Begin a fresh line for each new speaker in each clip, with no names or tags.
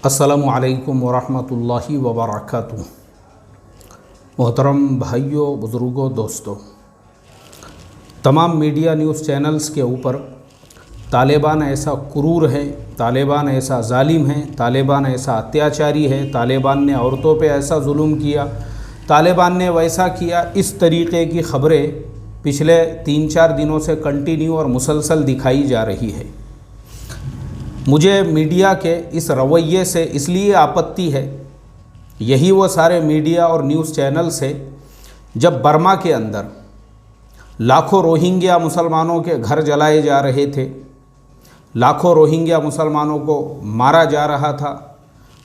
अस्सलामु अलैकुम वरहमतुल्लाहि वबरकातुहू। मोहतरम भाइयों, बुज़ुर्गों, दोस्तों, तमाम मीडिया न्यूज़ चैनल्स के ऊपर तालिबान ऐसा क्रूर है, तालिबान ऐसा जालिम है, तालिबान ऐसा अत्याचारी है, तालिबान ने औरतों पे ऐसा जुल्म किया, तालिबान ने वैसा किया, इस तरीक़े की ख़बरें पिछले 3-4 दिनों से कंटिन्यू और मुसलसल दिखाई जा रही है। मुझे मीडिया के इस रवैये से इसलिए आपत्ति है, यही वो सारे मीडिया और न्यूज़ चैनल्स है जब बर्मा के अंदर लाखों रोहिंग्या मुसलमानों के घर जलाए जा रहे थे, लाखों रोहिंग्या मुसलमानों को मारा जा रहा था,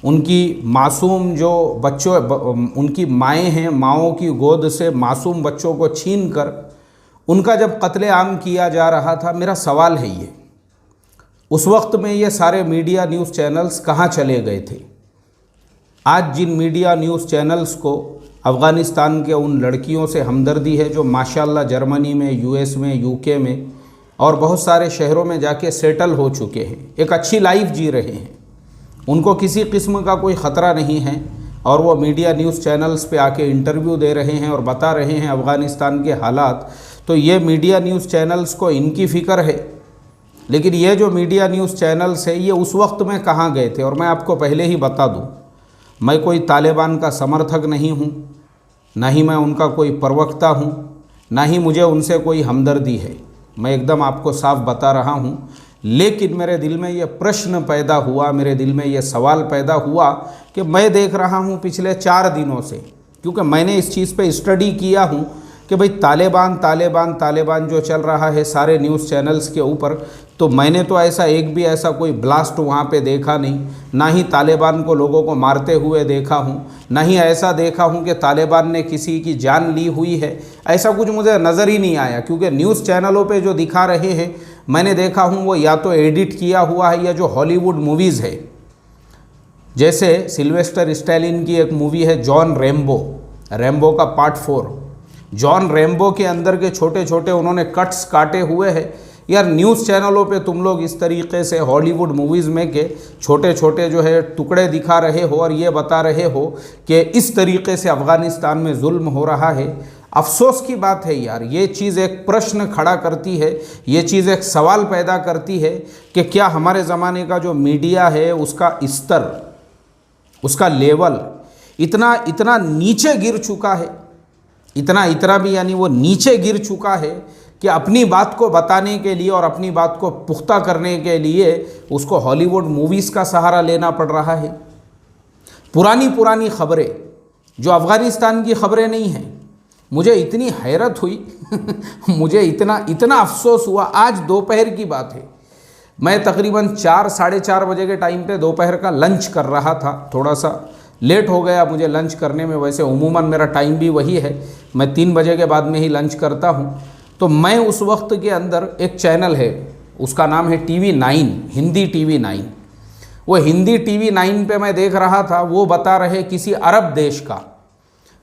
उनकी मासूम जो बच्चों उनकी माएँ हैं, माओं की गोद से मासूम बच्चों को छीन कर उनका जब कत्लेआम किया जा रहा था, मेरा सवाल है ये, उस वक्त में ये सारे मीडिया न्यूज़ चैनल्स कहाँ चले गए थे? आज जिन मीडिया न्यूज़ चैनल्स को अफ़गानिस्तान के उन लड़कियों से हमदर्दी है जो माशाल्लाह जर्मनी में, यूएस में, यूके में और बहुत सारे शहरों में जाके सेटल हो चुके हैं, एक अच्छी लाइफ जी रहे हैं, उनको किसी किस्म का कोई ख़तरा नहीं है, और वो मीडिया न्यूज़ चैनल्स पे आके इंटरव्यू दे रहे हैं और बता रहे हैं अफ़गानिस्तान के हालात। तो ये मीडिया न्यूज़ चैनल्स को इनकी फ़िक्र है, लेकिन ये जो मीडिया न्यूज़ चैनल्स है ये उस वक्त में कहाँ गए थे? और मैं आपको पहले ही बता दूँ, मैं कोई तालिबान का समर्थक नहीं हूँ, ना ही मैं उनका कोई प्रवक्ता हूँ, ना ही मुझे उनसे कोई हमदर्दी है, मैं एकदम आपको साफ बता रहा हूँ। लेकिन मेरे दिल में ये प्रश्न पैदा हुआ, मेरे दिल में ये सवाल पैदा हुआ कि मैं देख रहा हूँ पिछले 4 दिनों से, क्योंकि मैंने इस चीज़ पे स्टडी किया हूँ कि भाई तालिबान तालिबान तालिबान जो चल रहा है सारे न्यूज़ चैनल्स के ऊपर, तो मैंने तो ऐसा एक भी ऐसा कोई ब्लास्ट वहाँ पे देखा नहीं, ना ही तालिबान को लोगों को मारते हुए देखा हूँ, ना ही ऐसा देखा हूँ कि तालिबान ने किसी की जान ली हुई है, ऐसा कुछ मुझे नज़र ही नहीं आया। क्योंकि न्यूज़ चैनलों पे जो दिखा रहे हैं मैंने देखा हूँ वो या तो एडिट किया हुआ है या जो हॉलीवुड मूवीज़ है, जैसे सिल्वेस्टर स्टैलिन की एक मूवी है जॉन रैम्बो, रैम्बो का पार्ट 4, जॉन रैम्बो के अंदर के छोटे छोटे उन्होंने कट्स काटे हुए हैं। यार न्यूज़ चैनलों पे तुम लोग इस तरीके से हॉलीवुड मूवीज़ में के छोटे छोटे जो है टुकड़े दिखा रहे हो और ये बता रहे हो कि इस तरीके से अफ़गानिस्तान में जुल्म हो रहा है। अफसोस की बात है यार, ये चीज़ एक प्रश्न खड़ा करती है, ये चीज़ एक सवाल पैदा करती है कि क्या हमारे ज़माने का जो मीडिया है उसका स्तर, उसका लेवल इतना नीचे गिर चुका है, इतना भी यानी वो नीचे गिर चुका है कि अपनी बात को बताने के लिए और अपनी बात को पुख्ता करने के लिए उसको हॉलीवुड मूवीज़ का सहारा लेना पड़ रहा है। पुरानी ख़बरें जो अफ़गानिस्तान की ख़बरें नहीं हैं, मुझे इतनी हैरत हुई मुझे इतना अफसोस हुआ। आज दोपहर की बात है, मैं तकरीबन 4-4:30 बजे के टाइम पे दोपहर का लंच कर रहा था, थोड़ा सा लेट हो गया मुझे लंच करने में, वैसे उमूमन मेरा टाइम भी वही है, मैं 3 बजे के बाद में ही लंच करता हूँ। तो मैं उस वक्त के अंदर एक चैनल है, उसका नाम है TV9, हिंदी TV9, वो हिंदी TV9 पे मैं देख रहा था, वो बता रहे किसी अरब देश का,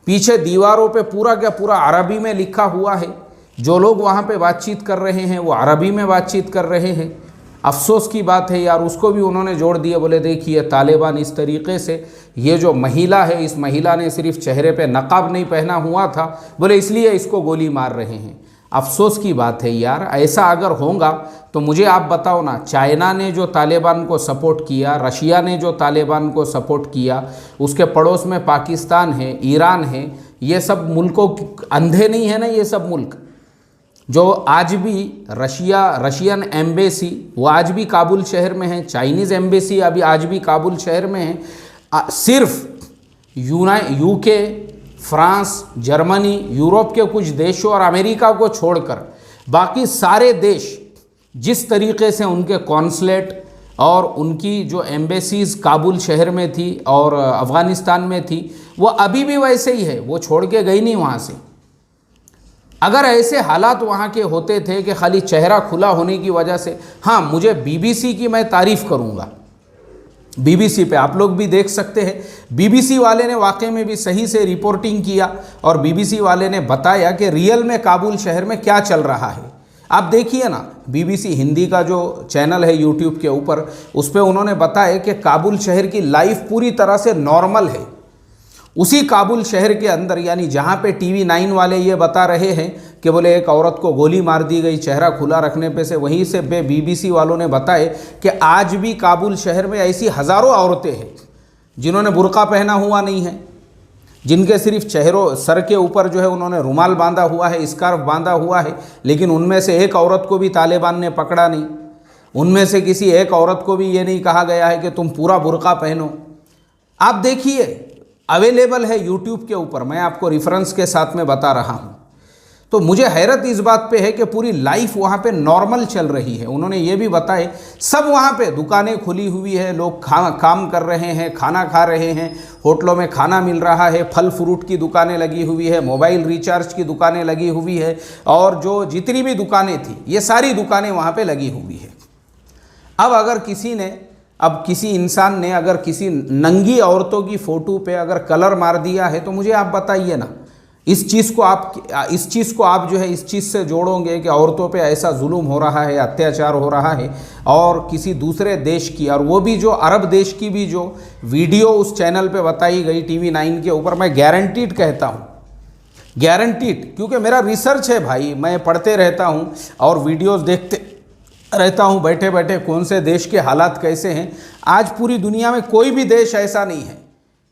पीछे दीवारों पे पूरा क्या पूरा अरबी में लिखा हुआ है, जो लोग वहाँ पे बातचीत कर रहे हैं वो अरबी में बातचीत कर रहे हैं। अफसोस की बात है यार, उसको भी उन्होंने जोड़ दिया, बोले देखिए तालिबान इस तरीके से, ये जो महिला है इस महिला ने सिर्फ चेहरे पे नकाब नहीं पहना हुआ था, बोले इसलिए इसको गोली मार रहे हैं। अफसोस की बात है यार, ऐसा अगर होगा तो मुझे आप बताओ ना, चाइना ने जो तालिबान को सपोर्ट किया, रशिया ने जो तालिबान को सपोर्ट किया, उसके पड़ोस में पाकिस्तान है, ईरान है, ये सब मुल्कों अंधे नहीं है ना, ये सब मुल्क जो आज भी रशियन एम्बेसी वो आज भी काबुल शहर में है, चाइनीज़ एम्बेसी अभी आज भी काबुल शहर में है। सिर्फ यूके, फ्रांस, जर्मनी, यूरोप के कुछ देशों और अमेरिका को छोड़कर बाकी सारे देश जिस तरीके से उनके कॉन्सुलेट और उनकी जो एम्बेसीज़ काबुल शहर में थी और अफ़गानिस्तान में थी, वो अभी भी वैसे ही है, वो छोड़ के गई नहीं वहाँ से। अगर ऐसे हालात वहाँ के होते थे कि खाली चेहरा खुला होने की वजह से, हाँ मुझे BBC की मैं तारीफ़ करूँगा, BBC पे आप लोग भी देख सकते हैं, BBC वाले ने वाकई में भी सही से रिपोर्टिंग किया और BBC वाले ने बताया कि रियल में काबुल शहर में क्या चल रहा है। आप देखिए ना, BBC हिंदी का जो चैनल है यूट्यूब के ऊपर, उस पर उन्होंने बताया कि काबुल शहर की लाइफ पूरी तरह से नॉर्मल है। उसी काबुल शहर के अंदर, यानी जहाँ पे TV9 वाले ये बता रहे हैं कि बोले एक औरत को गोली मार दी गई चेहरा खुला रखने पे से, वहीं से BBC वालों ने बताए कि आज भी काबुल शहर में ऐसी हज़ारों औरतें हैं जिन्होंने बुर्का पहना हुआ नहीं है, जिनके सिर्फ चेहरों सर के ऊपर जो है उन्होंने रुमाल बांधा हुआ है, स्कार्फ बांधा हुआ है, लेकिन उनमें से एक औरत को भी तालिबान ने पकड़ा नहीं। उनमें से किसी एक औरत को भी ये नहीं कहा गया है कि तुम पूरा बुर्का पहनो। आप देखिए, अवेलेबल है यूट्यूब के ऊपर, मैं आपको रेफरेंस के साथ में बता रहा हूँ। तो मुझे हैरत इस बात पे है कि पूरी लाइफ वहाँ पे नॉर्मल चल रही है। उन्होंने ये भी बताए सब वहाँ पे दुकानें खुली हुई है, लोग काम कर रहे हैं, खाना खा रहे हैं, होटलों में खाना मिल रहा है, फल फ्रूट की दुकानें लगी हुई है, मोबाइल रिचार्ज की दुकानें लगी हुई है, और जो जितनी भी दुकानें थी ये सारी दुकानें वहाँ पर लगी हुई है। अब किसी इंसान ने अगर किसी नंगी औरतों की फ़ोटो पे अगर कलर मार दिया है तो मुझे आप बताइए ना, इस चीज़ को आप जो है इस चीज़ से जोड़ोगे कि औरतों पे ऐसा जुल्म हो रहा है, अत्याचार हो रहा है, और किसी दूसरे देश की, और वो भी जो अरब देश की भी जो वीडियो उस चैनल पे बताई गई TV9 के ऊपर, मैं गारंटीड कहता हूँ, गारंटीड, क्योंकि मेरा रिसर्च है भाई, मैं पढ़ते रहता हूँ और वीडियोज़ देखते रहता हूँ बैठे बैठे कौन से देश के हालात कैसे हैं। आज पूरी दुनिया में कोई भी देश ऐसा नहीं है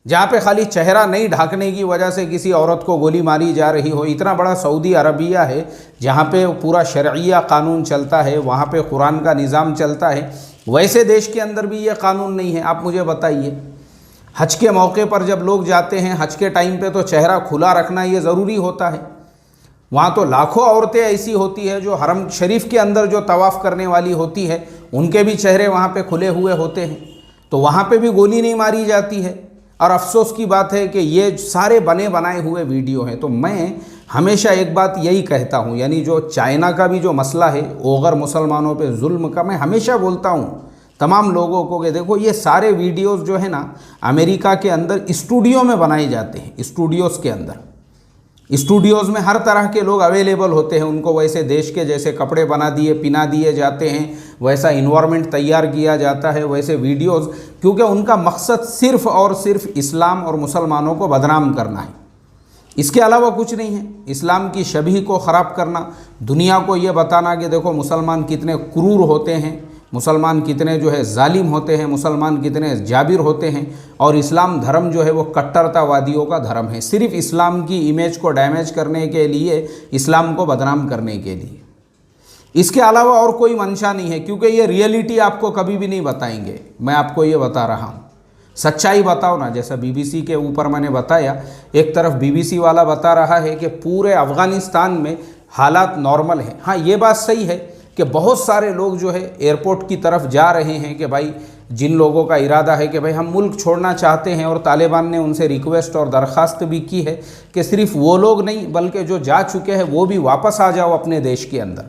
जहाँ पे खाली चेहरा नहीं ढांकने की वजह से किसी औरत को गोली मारी जा रही हो। इतना बड़ा सऊदी अरबिया है जहाँ पे पूरा शरइया कानून चलता है, वहाँ पे कुरान का निज़ाम चलता है, वैसे देश के अंदर भी ये कानून नहीं है। आप मुझे बताइए, हज के मौके पर जब लोग जाते हैं, हज के टाइम पे तो चेहरा खुला रखना ये ज़रूरी होता है। वहाँ तो लाखों औरतें ऐसी होती है जो हरम शरीफ के अंदर जो तवाफ़ करने वाली होती है, उनके भी चेहरे वहाँ पे खुले हुए होते हैं, तो वहाँ पे भी गोली नहीं मारी जाती है। और अफसोस की बात है कि ये सारे बने बनाए हुए वीडियो हैं। तो मैं हमेशा एक बात यही कहता हूँ, यानी जो चाइना का भी जो मसला है ओगर मुसलमानों पे जुल्म का, मैं हमेशा बोलता हूँ तमाम लोगों को कि देखो ये सारे वीडियोस जो है ना अमेरिका के अंदर स्टूडियो में बनाए जाते हैं। स्टूडियोज़ के अंदर, स्टूडियोज़ में हर तरह के लोग अवेलेबल होते हैं, उनको वैसे देश के जैसे कपड़े पिना दिए जाते हैं, वैसा इन्वायरमेंट तैयार किया जाता है, वैसे वीडियोज़, क्योंकि उनका मकसद सिर्फ़ और सिर्फ इस्लाम और मुसलमानों को बदनाम करना है, इसके अलावा कुछ नहीं है। इस्लाम की शबीह को ख़राब करना, दुनिया को ये बताना कि देखो मुसलमान कितने क्रूर होते हैं, मुसलमान कितने जो है जालिम होते हैं, मुसलमान कितने जाबिर होते हैं, और इस्लाम धर्म जो है वो कट्टरतावादियों का धर्म है, सिर्फ इस्लाम की इमेज को डैमेज करने के लिए, इस्लाम को बदनाम करने के लिए। इसके अलावा और कोई मंशा नहीं है, क्योंकि ये रियलिटी आपको कभी भी नहीं बताएंगे। मैं आपको ये बता रहा हूँ, सच्चाई बताओ ना। जैसा BBC के ऊपर मैंने बताया, एक तरफ BBC वाला बता रहा है कि पूरे अफ़गानिस्तान में हालात नॉर्मल हैं। हाँ, ये बात सही है कि बहुत सारे लोग जो है एयरपोर्ट की तरफ जा रहे हैं कि भाई जिन लोगों का इरादा है कि भाई हम मुल्क छोड़ना चाहते हैं, और तालिबान ने उनसे रिक्वेस्ट और दरख्वास्त भी की है कि सिर्फ वो लोग नहीं बल्कि जो जा चुके हैं वो भी वापस आ जाओ अपने देश के अंदर,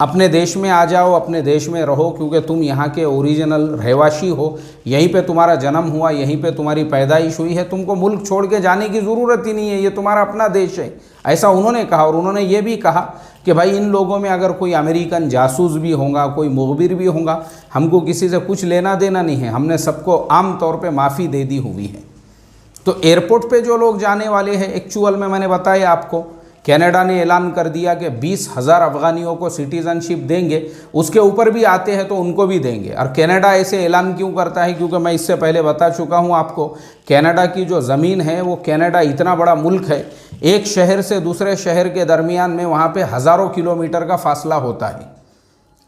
अपने देश में आ जाओ, अपने देश में रहो, क्योंकि तुम यहाँ के ओरिजिनल रहवासी हो, यहीं पे तुम्हारा जन्म हुआ, यहीं पे तुम्हारी पैदाइश हुई है, तुमको मुल्क छोड़ के जाने की ज़रूरत ही नहीं है, ये तुम्हारा अपना देश है, ऐसा उन्होंने कहा। और उन्होंने ये भी कहा कि भाई इन लोगों में अगर कोई अमेरिकन जासूस भी होगा, कोई मुखबिर भी होगा, हमको किसी से कुछ लेना देना नहीं है, हमने सबको आम तौर पे माफ़ी दे दी हुई है। तो एयरपोर्ट पे जो लोग जाने वाले हैं, एक्चुअल में मैंने बताया आपको, कनाडा ने ऐलान कर दिया कि 20,000 अफ़गानियों को सिटीज़नशिप देंगे, उसके ऊपर भी आते हैं तो उनको भी देंगे। और कनाडा ऐसे ऐलान क्यों करता है? क्योंकि मैं इससे पहले बता चुका हूं आपको, कनाडा की जो ज़मीन है वो, कनाडा इतना बड़ा मुल्क है, एक शहर से दूसरे शहर के दरमियान में वहाँ पे हज़ारों किलोमीटर का फासला होता है,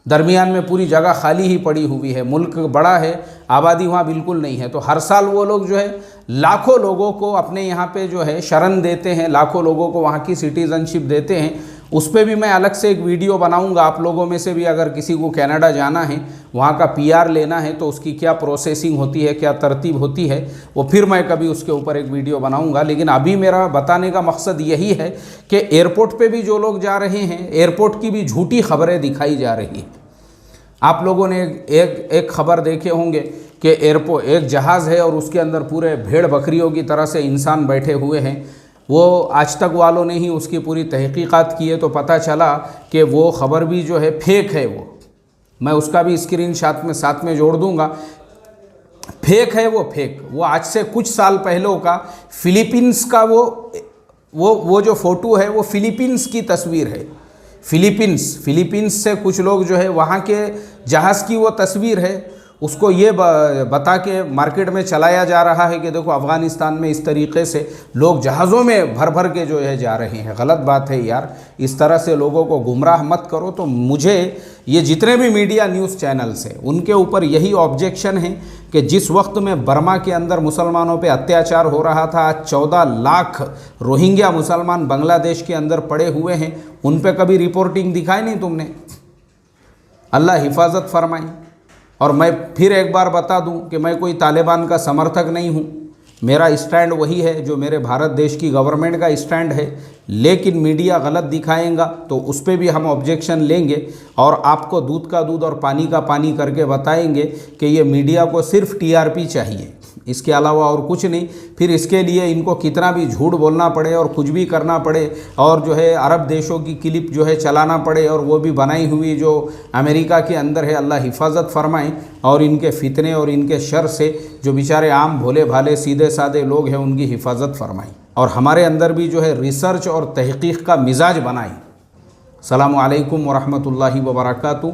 दरमियान में पूरी जगह खाली ही पड़ी हुई है, मुल्क बड़ा है, आबादी वहाँ बिल्कुल नहीं है। तो हर साल वो लोग जो है लाखों लोगों को अपने यहाँ पे जो है शरण देते हैं, लाखों लोगों को वहाँ की सिटीज़नशिप देते हैं। उस पर भी मैं अलग से एक वीडियो बनाऊंगा। आप लोगों में से भी अगर किसी को कनाडा जाना है, वहाँ का PR लेना है, तो उसकी क्या प्रोसेसिंग होती है, क्या तरतीब होती है, वो फिर मैं कभी उसके ऊपर एक वीडियो बनाऊंगा। लेकिन अभी मेरा बताने का मकसद यही है कि एयरपोर्ट पे भी जो लोग जा रहे हैं, एयरपोर्ट की भी झूठी खबरें दिखाई जा रही हैं। आप लोगों ने एक खबर देखे होंगे कि एक जहाज़ है और उसके अंदर पूरे भेड़ बकरियों की तरह से इंसान बैठे हुए हैं, वो आज तक वालों ने ही उसकी पूरी तहकीकात की है, तो पता चला कि वो ख़बर भी जो है फेक है। वो मैं उसका भी स्क्रीनशॉट में साथ में जोड़ दूंगा। फेक है वो, फेक। वो आज से कुछ साल पहले का फिलीपींस का वो जो फ़ोटो है वो फिलीपींस की तस्वीर है। फिलीपींस से कुछ लोग जो है वहाँ के जहाज़ की वो तस्वीर है, उसको ये बता के मार्केट में चलाया जा रहा है कि देखो अफ़गानिस्तान में इस तरीक़े से लोग जहाज़ों में भर भर के जो है जा रहे हैं। गलत बात है यार, इस तरह से लोगों को गुमराह मत करो। तो मुझे ये जितने भी मीडिया न्यूज़ चैनल्स हैं उनके ऊपर यही ऑब्जेक्शन है कि जिस वक्त में बर्मा के अंदर मुसलमानों पे अत्याचार हो रहा था, आज 14 लाख रोहिंग्या मुसलमान बांग्लादेश के अंदर पड़े हुए हैं, उन पे कभी रिपोर्टिंग दिखाई नहीं तुमने। अल्लाह हिफाजत फरमाए। और मैं फिर एक बार बता दूं कि मैं कोई तालिबान का समर्थक नहीं हूं। मेरा स्टैंड वही है जो मेरे भारत देश की गवर्नमेंट का स्टैंड है, लेकिन मीडिया गलत दिखाएगा तो उस पर भी हम ऑब्जेक्शन लेंगे और आपको दूध का दूध और पानी का पानी करके बताएंगे कि ये मीडिया को सिर्फ टीआरपी चाहिए, इसके अलावा और कुछ नहीं। फिर इसके लिए इनको कितना भी झूठ बोलना पड़े और कुछ भी करना पड़े और जो है अरब देशों की क्लिप जो है चलाना पड़े, और वो भी बनाई हुई जो अमेरिका के अंदर है, अल्लाह हिफाजत फरमाए और इनके फितने और इनके शर से जो बेचारे आम भोले भाले सीधे साधे लोग हैं उनकी हिफाजत फरमाए और हमारे अंदर भी जो है रिसर्च और तहकीक का मिजाज बनाए। अस्सलामु अलैकुम वरहमतुल्लाहि वबरकातुहू।